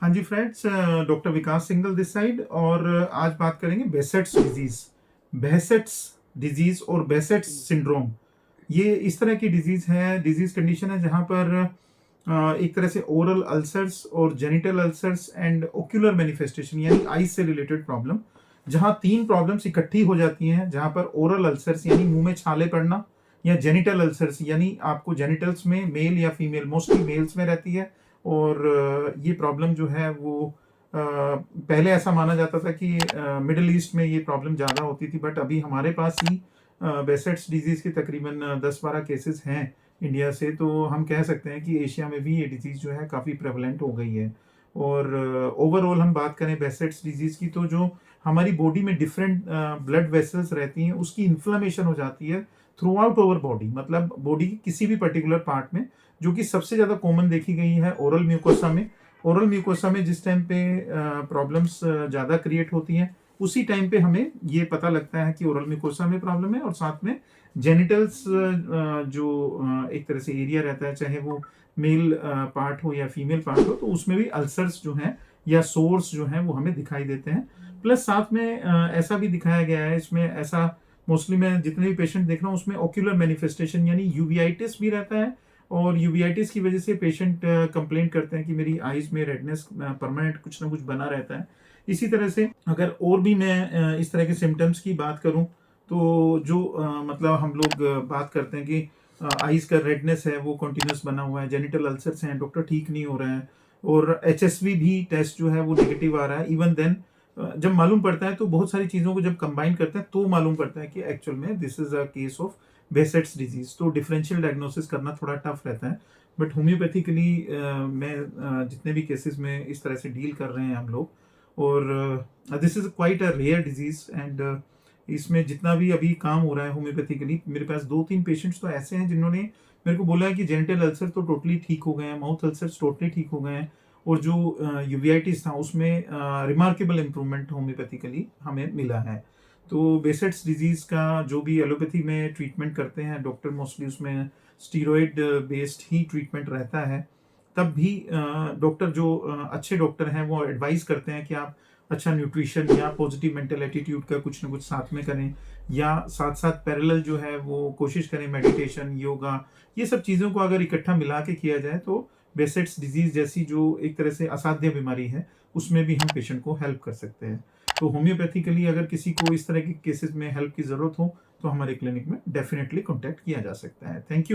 हाँ जी friends, doctor Vikas Singhal this side. और आज बात करेंगे बेसेट्स डिजीज। बेसेट्स डिजीज और बेसेट्स सिंड्रोम, ये इस तरह की डिजीज कंडीशन है जहाँ पर एक तरह से ओरल अल्सर्स और genital ulcers and ocular manifestation यानी आईज से रिलेटेड प्रॉब्लम, जहाँ तीन प्रॉब्लम्स इकट्ठी हो जाती हैं। जहाँ पर ओरल अल्सर्स यानी मुंह में छाले पड़ना, या जेनिटल अल्सर्स यानी आपको जेनिटल्स में मेल या फीमेल, मोस्टली मेल्स में रहती है। और ये प्रॉब्लम जो है वो पहले ऐसा माना जाता था कि मिडिल ईस्ट में ये प्रॉब्लम ज़्यादा होती थी, बट अभी हमारे पास ही बेसेट्स डिजीज़ के तकरीबन 10-12 केसेस हैं इंडिया से। तो हम कह सकते हैं कि एशिया में भी ये डिजीज़ जो है काफ़ी प्रेवलेंट हो गई है। और ओवरऑल हम बात करें बेसेट्स डिजीज़ की, तो जो हमारी बॉडी में डिफरेंट ब्लड वेसल्स रहती हैं उसकी इन्फ्लेमेशन हो जाती है थ्रू आउट ओवर बॉडी, मतलब बॉडी की किसी भी पर्टिकुलर पार्ट में, जो कि सबसे ज़्यादा कॉमन देखी गई है ओरल म्यूकोसा में। ओरल म्यूकोसा में जिस टाइम पे प्रॉब्लम्स ज़्यादा क्रिएट होती हैं, उसी टाइम पे हमें ये पता लगता है कि ओरल म्यूकोसा में प्रॉब्लम है। और साथ में जेनिटल्स जो एक तरह से एरिया रहता है, चाहे वो मेल पार्ट हो या फीमेल पार्ट हो, तो उसमें भी अल्सर्स जो हैं या सोर्स जो हैं वो हमें दिखाई देते हैं। प्लस साथ में ऐसा भी दिखाया गया है इसमें, ऐसा मोस्टली मैं जितने भी पेशेंट देख रहा हूँ उसमें ओक्यूलर मैनिफेस्टेशन यानी यूवीआइटिस भी रहता है। और यूवीआइटिस की वजह से पेशेंट कंप्लेंट करते हैं कि मेरी आईज में रेडनेस परमानेंट कुछ ना कुछ बना रहता है। इसी तरह से अगर और भी मैं इस तरह के सिम्टम्स की बात करूं, तो जो मतलब हम लोग बात करते हैं कि आईज का रेडनेस है वो कंटिन्यूस बना हुआ है, जेनिटल अल्सर्स हैं, डॉक्टर ठीक नहीं हो रहे हैं, और एचएसवी भी टेस्ट जो है वो नेगेटिव आ रहा है। इवन देन जब मालूम पड़ता है तो बहुत सारी चीज़ों को जब कंबाइन करते हैं तो मालूम पड़ता है कि एक्चुअल में this is a case of बेसेट्स disease. तो डिफरेंशियल डायग्नोसिस करना थोड़ा टफ रहता है, बट होम्योपैथिकली मैं जितने भी केसेस में इस तरह से डील कर रहे हैं हम लोग, और this is quite a rare disease. And इसमें जितना भी अभी काम हो रहा है होम्योपैथिकली, मेरे पास 2-3 पेशेंट्स तो ऐसे हैं जिन्होंने मेरे को बोला है कि जेनिटल अल्सर तो टोटली ठीक हो गए हैं, माउथ अल्सर्स टोटली ठीक हो गए हैं, और जो यूवीआइटिस था उसमें रिमार्केबल इम्प्रूवमेंट होम्योपैथिकली हमें मिला है। तो बेसेट्स डिजीज का जो भी एलोपैथी में ट्रीटमेंट करते हैं डॉक्टर, मोस्टली उसमें स्टीरॉयड बेस्ड ही ट्रीटमेंट रहता है। तब भी डॉक्टर जो अच्छे डॉक्टर हैं वो एडवाइस करते हैं कि आप अच्छा न्यूट्रिशन या पॉजिटिव मेंटल एटीट्यूड का कुछ ना कुछ साथ में करें, या साथ साथ पैरेलल जो है वो कोशिश करें मेडिटेशन, योगा, ये सब चीज़ों को अगर इकट्ठा मिला के किया जाए तो बेसेट्स डिजीज जैसी जो एक तरह से असाध्य बीमारी है उसमें भी हम पेशेंट को हेल्प कर सकते हैं। तो होम्योपैथिकली अगर किसी को इस तरह के केसेस में हेल्प की ज़रूरत हो तो हमारे क्लिनिक में डेफिनेटली कॉन्टैक्ट किया जा सकता है। Thank you.